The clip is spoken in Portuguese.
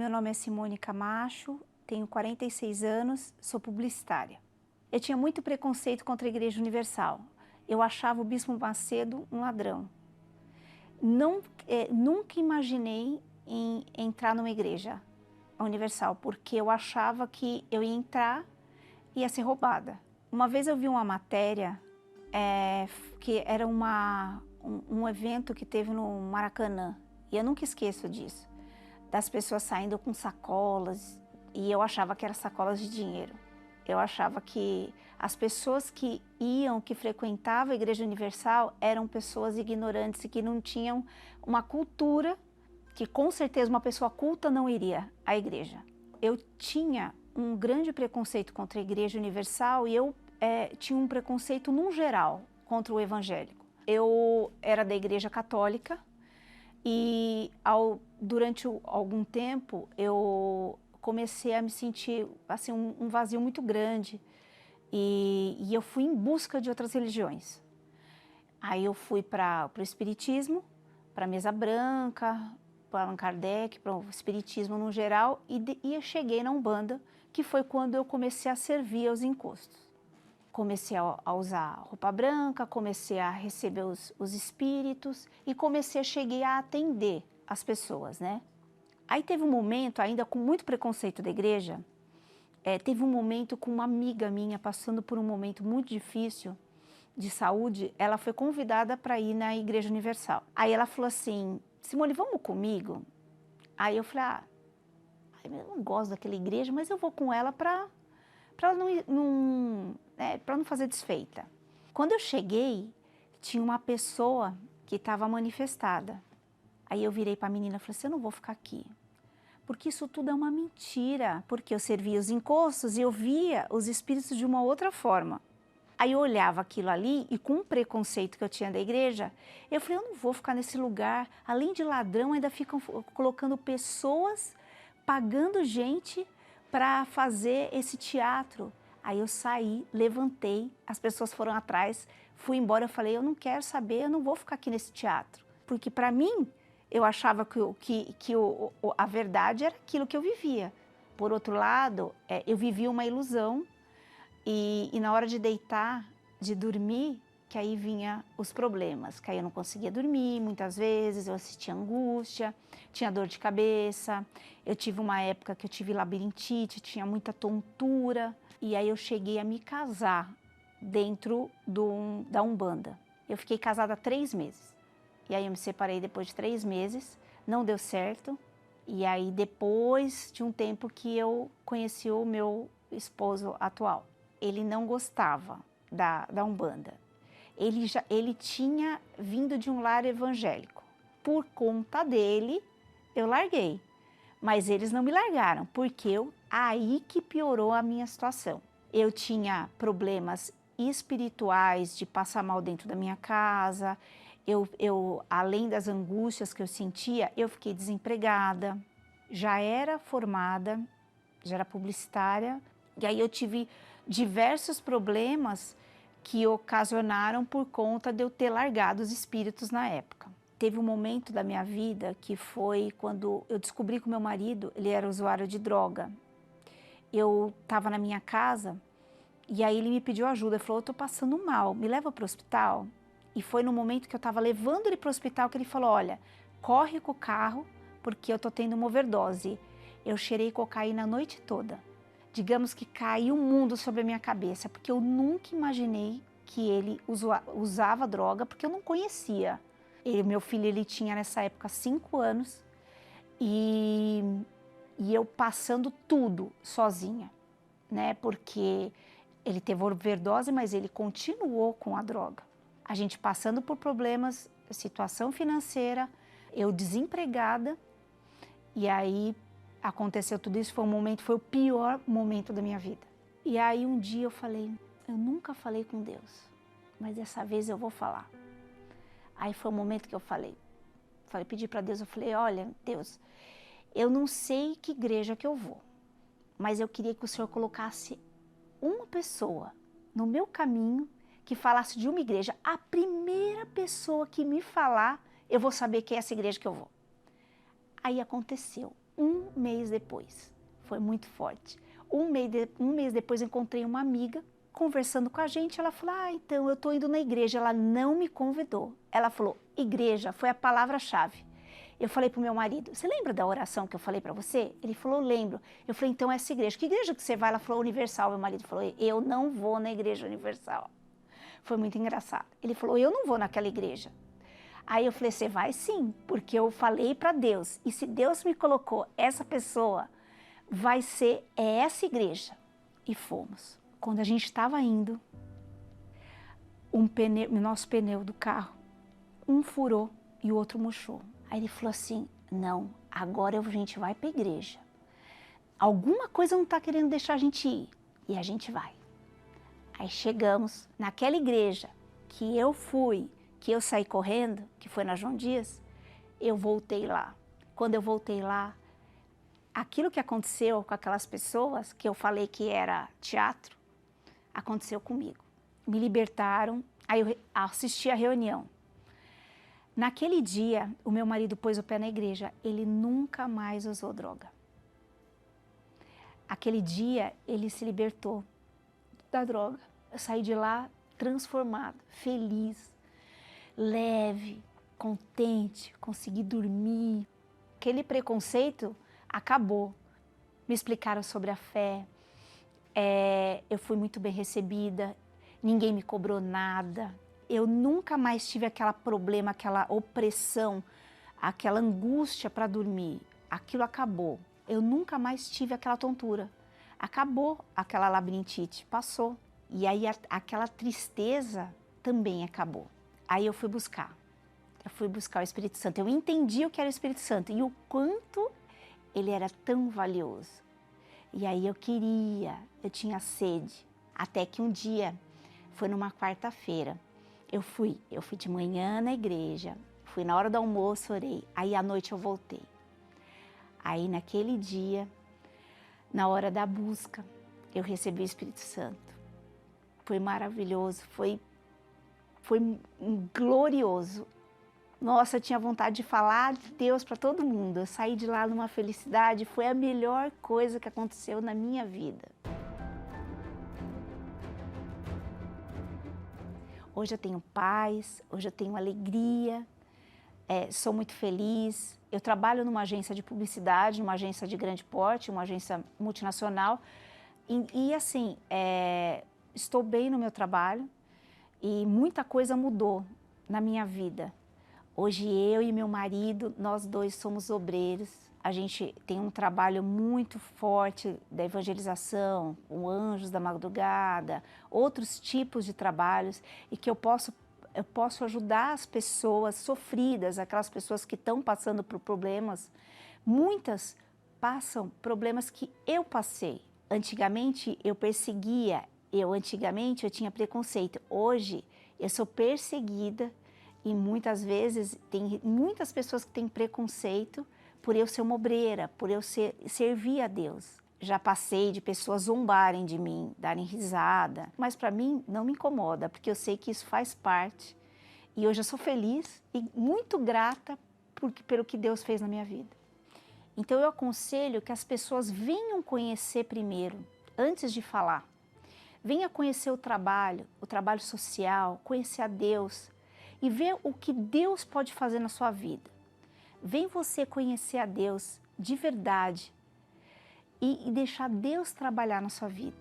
meu nome é Simone Camacho, tenho 46 anos, sou publicitária. Eu tinha muito preconceito contra a Igreja Universal. Eu achava o Bispo Macedo um ladrão. Nunca imaginei em entrar numa igreja universal, porque eu achava que eu ia entrar e ia ser roubada. Uma vez eu vi uma matéria que era um evento que teve no Maracanã, e eu nunca esqueço disso, das pessoas saindo com sacolas, e eu achava que eram sacolas de dinheiro. Eu achava que as pessoas que frequentavam a Igreja Universal eram pessoas ignorantes e que não tinham uma cultura, que com certeza uma pessoa culta não iria à igreja. Eu tinha um grande preconceito contra a Igreja Universal e eu tinha um preconceito num geral contra o evangélico. Eu era da Igreja Católica e durante algum tempo eu comecei a me sentir assim, um vazio muito grande e eu fui em busca de outras religiões. Aí eu fui para o Espiritismo, para a Mesa Branca, para Allan Kardec, para o Espiritismo no geral, e eu cheguei na Umbanda, que foi quando eu comecei a servir aos encostos. Comecei a usar roupa branca, comecei a receber os espíritos e cheguei a atender as pessoas, né? Aí teve um momento, ainda com muito preconceito da igreja, teve um momento com uma amiga minha passando por um momento muito difícil de saúde, ela foi convidada para ir na Igreja Universal. Aí ela falou assim, Simone, vamos comigo? Aí eu falei, eu não gosto daquela igreja, mas eu vou com ela para não fazer desfeita. Quando eu cheguei, tinha uma pessoa que estava manifestada. Aí eu virei para a menina e falei assim, eu não vou ficar aqui, porque isso tudo é uma mentira, porque eu servia os encostos e eu via os espíritos de uma outra forma. Aí eu olhava aquilo ali e com o preconceito que eu tinha da igreja, eu falei, eu não vou ficar nesse lugar, além de ladrão, ainda ficam colocando pessoas, pagando gente para fazer esse teatro. Aí eu saí, levantei, as pessoas foram atrás, fui embora, eu falei, eu não quero saber, eu não vou ficar aqui nesse teatro, porque para mim, eu achava que a verdade era aquilo que eu vivia. Por outro lado, eu vivia uma ilusão e na hora de deitar, de dormir, que aí vinha os problemas, que aí eu não conseguia dormir muitas vezes, eu sentia angústia, tinha dor de cabeça, eu tive uma época que eu tive labirintite, tinha muita tontura, e aí eu cheguei a me casar dentro da Umbanda. Eu fiquei casada 3 meses. E aí eu me separei depois de 3 meses, não deu certo. E aí depois de um tempo que eu conheci o meu esposo atual. Ele não gostava da Umbanda. Ele tinha vindo de um lar evangélico. Por conta dele, eu larguei. Mas eles não me largaram, porque aí que piorou a minha situação. Eu tinha problemas espirituais de passar mal dentro da minha casa. Além das angústias que eu sentia, eu fiquei desempregada, já era formada, já era publicitária, e aí eu tive diversos problemas que ocasionaram por conta de eu ter largado os espíritos na época. Teve um momento da minha vida que foi quando eu descobri que o meu marido, ele era usuário de droga. Eu estava na minha casa e aí ele me pediu ajuda, ele falou, eu estou passando mal, me leva para o hospital? E foi no momento que eu estava levando ele para o hospital que ele falou, olha, corre com o carro porque eu estou tendo uma overdose. Eu cheirei cocaína a noite toda. Digamos que caiu o mundo sobre a minha cabeça, porque eu nunca imaginei que ele usava droga, porque eu não conhecia. Meu filho, ele tinha nessa época 5 anos e eu passando tudo sozinha, né? Porque ele teve overdose, mas ele continuou com a droga. A gente passando por problemas, situação financeira, eu desempregada, e aí aconteceu tudo isso, foi o pior momento da minha vida. E aí um dia eu falei, eu nunca falei com Deus, mas dessa vez eu vou falar. Aí foi o momento que eu pedi para Deus, eu falei, olha, Deus, eu não sei que igreja que eu vou, mas eu queria que o Senhor colocasse uma pessoa no meu caminho que falasse de uma igreja. A primeira pessoa que me falar, eu vou saber que é essa igreja que eu vou. Aí aconteceu. um mês depois. Foi muito forte. Um mês depois encontrei uma amiga conversando com a gente. Ela falou, então eu tô indo na igreja. Ela não me convidou. Ela falou, igreja foi a palavra-chave. Eu falei pro meu marido, você lembra da oração que eu falei para você? Ele falou, lembro. Eu falei, então essa igreja. Que igreja que você vai? Ela falou, Universal. Meu marido falou, eu não vou na igreja Universal. Foi muito engraçado. Ele falou, eu não vou naquela igreja. Aí eu falei, você vai sim, porque eu falei para Deus. E se Deus me colocou essa pessoa, vai ser essa igreja. E fomos. Quando a gente estava indo, nosso pneu do carro, um furou e o outro murchou. Aí ele falou assim, não, agora a gente vai para a igreja. Alguma coisa não está querendo deixar a gente ir. E a gente vai. Aí chegamos naquela igreja que eu fui, que eu saí correndo, que foi na João Dias, eu voltei lá. Quando eu voltei lá, aquilo que aconteceu com aquelas pessoas, que eu falei que era teatro, aconteceu comigo. Me libertaram, aí eu assisti a reunião. Naquele dia, o meu marido pôs o pé na igreja, ele nunca mais usou droga. Aquele dia, ele se libertou da droga. Eu saí de lá transformada, feliz, leve, contente, consegui dormir. Aquele preconceito acabou. Me explicaram sobre a fé, eu fui muito bem recebida, ninguém me cobrou nada. Eu nunca mais tive aquele problema, aquela opressão, aquela angústia para dormir. Aquilo acabou. Eu nunca mais tive aquela tontura. Acabou aquela labirintite, passou. E aí aquela tristeza também acabou. Aí eu fui buscar o Espírito Santo. Eu entendi o que era o Espírito Santo e o quanto ele era tão valioso. E aí eu tinha sede. Até que um dia, foi numa quarta-feira, eu fui de manhã na igreja, fui na hora do almoço, orei, aí à noite eu voltei. Aí naquele dia, na hora da busca, eu recebi o Espírito Santo. Foi maravilhoso, foi glorioso. Nossa, eu tinha vontade de falar de Deus para todo mundo. Eu saí de lá numa felicidade, foi a melhor coisa que aconteceu na minha vida. Hoje eu tenho paz, hoje eu tenho alegria, sou muito feliz. Eu trabalho numa agência de publicidade, numa agência de grande porte, uma agência multinacional. E assim, estou bem no meu trabalho e muita coisa mudou na minha vida. Hoje eu e meu marido, nós dois somos obreiros. A gente tem um trabalho muito forte da evangelização, o Anjos da Madrugada, outros tipos de trabalhos, e que eu posso ajudar as pessoas sofridas, aquelas pessoas que estão passando por problemas. Muitas passam problemas que eu passei. Antigamente eu perseguia, antigamente eu tinha preconceito. Hoje eu sou perseguida e muitas vezes tem muitas pessoas que têm preconceito por eu ser uma obreira, por eu servir a Deus. Já passei de pessoas zombarem de mim, darem risada, mas para mim não me incomoda, porque eu sei que isso faz parte. E hoje eu sou feliz e muito grata pelo que Deus fez na minha vida. Então eu aconselho que as pessoas venham conhecer primeiro, antes de falar. Venha conhecer o trabalho social, conhecer a Deus e ver o que Deus pode fazer na sua vida. Vem você conhecer a Deus de verdade e deixar Deus trabalhar na sua vida.